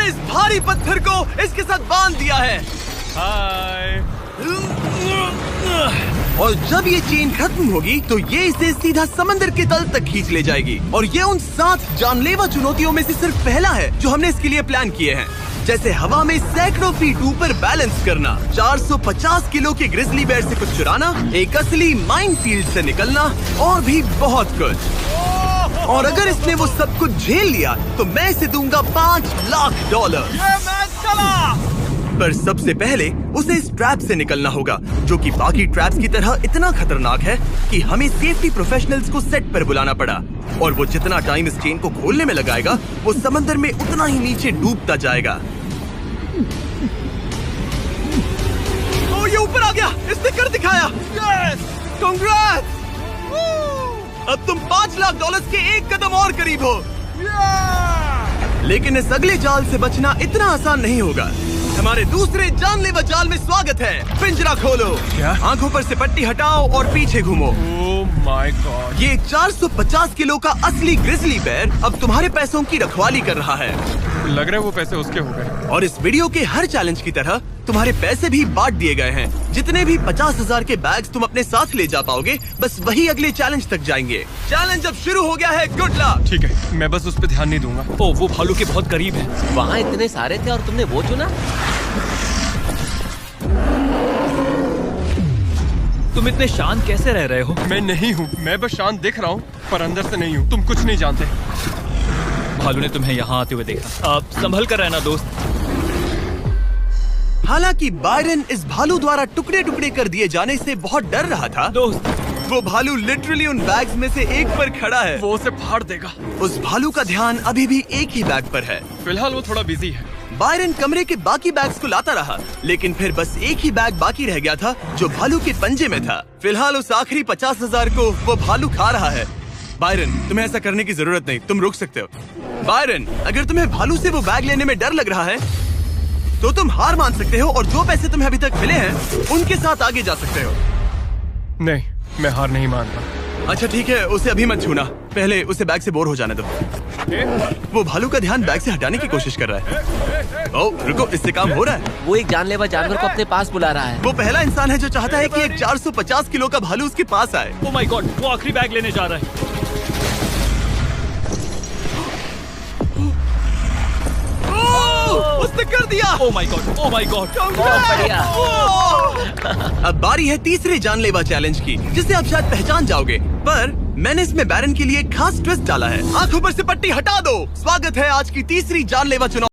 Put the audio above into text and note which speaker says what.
Speaker 1: मैंने इस भारी पत्थर को इसके साथ बांध दिया है।
Speaker 2: हाय।
Speaker 1: और जब ये चेन खत्म होगी तो ये इसे सीधा समंदर के तल तक खींच ले जाएगी। और ये उन 7 जानलेवा चुनौतियों में से सिर्फ पहला है जो हमने इसके लिए प्लान किए हैं, जैसे हवा में सैकड़ों फीट ऊपर बैलेंस करना, 450 किलो के ग्रिजली बेयर से कुछ चुराना, एक असली माइनफील्ड से निकलना और भी बहुत कुछ। और अगर इसने वो सब कुछ झेल लिया तो मैं इसे दूंगा $5 लाख।
Speaker 2: ये मैच चला।
Speaker 1: पर सबसे पहले उसे इस ट्रैप से निकलना होगा, जो कि बाकी ट्रैप्स की तरह इतना खतरनाक है कि हमें सेफ्टी प्रोफेशनल्स को सेट पर बुलाना पड़ा। और वो जितना टाइम इस चेन को खोलने में लगाएगा, वो समंदर में उतना ही नीचे डूबता जाएगा। ओ, ये ऊपर आ गया, इसने कर दिखाया। Yes, congrats! अब तुम $5 लाख के एक कदम और करीब हो। लेकिन इस अगले जाल से बचना इतना आसान नहीं होगा। हमारे दूसरे जानलेवा जाल में स्वागत है। पिंजरा खोलो।
Speaker 2: क्या?
Speaker 1: आंखों पर से पट्टी हटाओ और पीछे घूमो।
Speaker 2: Oh my God.
Speaker 1: ये 450 किलो का असली ग्रिजली बेयर अब तुम्हारे पैसों की रखवाली कर रहा है।
Speaker 2: लग रहा है वो पैसे उसके हो गए।
Speaker 1: और इस वीडियो के हर चैलेंज की तरह तुम्हारे पैसे भी बांट दिए गए हैं। जितने भी 50,000 के बैग्स तुम अपने साथ ले जा पाओगे, बस वही अगले चैलेंज तक जाएंगे। चैलेंज अब शुरू हो गया है। Good luck.
Speaker 2: ठीक है, मैं बस उस पर ध्यान नहीं दूंगा।
Speaker 3: ओ, वो भालू के बहुत करीब है।
Speaker 4: वहाँ इतने सारे थे और तुमने वो चुना।
Speaker 3: तुम इतने शांत कैसे रह रहे हो?
Speaker 2: मैं नहीं हूँ, मैं बस शांत दिख रहा हूँ, पर अंदर से नहीं हूँ। तुम कुछ नहीं जानते।
Speaker 3: भालू ने तुम्हें यहाँ आते हुए देखा। अब संभल कर रहना दोस्त।
Speaker 1: हालांकि बायरन इस भालू द्वारा टुकड़े टुकड़े कर दिए जाने से बहुत डर रहा था।
Speaker 3: दोस्त,
Speaker 1: वो भालू लिटरली उन बैग्स में से एक पर खड़ा है।
Speaker 2: वो उसे फाड़ देगा।
Speaker 1: उस भालू का ध्यान अभी भी एक ही बैग पर है।
Speaker 2: फिलहाल वो थोड़ा बिजी है।
Speaker 1: बायरन कमरे के बाकी बैग्स को लाता रहा, लेकिन फिर बस एक ही बैग बाकी रह गया था जो भालू के पंजे में था। फिलहाल उस आखिरी 50,000 को वो भालू खा रहा है। बायरन, तुम्हें ऐसा करने की जरूरत नहीं, तुम रुक सकते हो। बायरन, अगर तुम्हें भालू से वो बैग लेने में डर लग रहा है तो तुम हार मान सकते हो और जो पैसे तुम्हें अभी तक मिले हैं उनके साथ आगे जा सकते हो।
Speaker 2: नहीं, मैं हार नहीं मानता।
Speaker 1: अच्छा ठीक है, उसे अभी मत छूना, पहले उसे बैग से बोर हो जाने दो। वो भालू का ध्यान बैग से हटाने की कोशिश कर रहा है। ओह रुको, इससे काम हो रहा है।
Speaker 4: वो एक जानलेवा जानवर को अपने पास बुला रहा है।
Speaker 1: वो पहला इंसान है जो चाहता है कि एक 450 किलो का भालू उसके पास आए।
Speaker 3: ओ माय गॉड, वो आखिरी बैग लेने जा रहा है।
Speaker 1: उसने कर दिया।
Speaker 3: Oh my God, oh my God.
Speaker 4: बहुत बढ़िया।
Speaker 1: अब बारी है तीसरे जानलेवा चैलेंज की, जिसे आप शायद पहचान जाओगे, पर मैंने इसमें बैरन के लिए खास ट्विस्ट डाला है। आंखों पर से पट्टी हटा दो। स्वागत है आज की तीसरी जानलेवा चुनौती।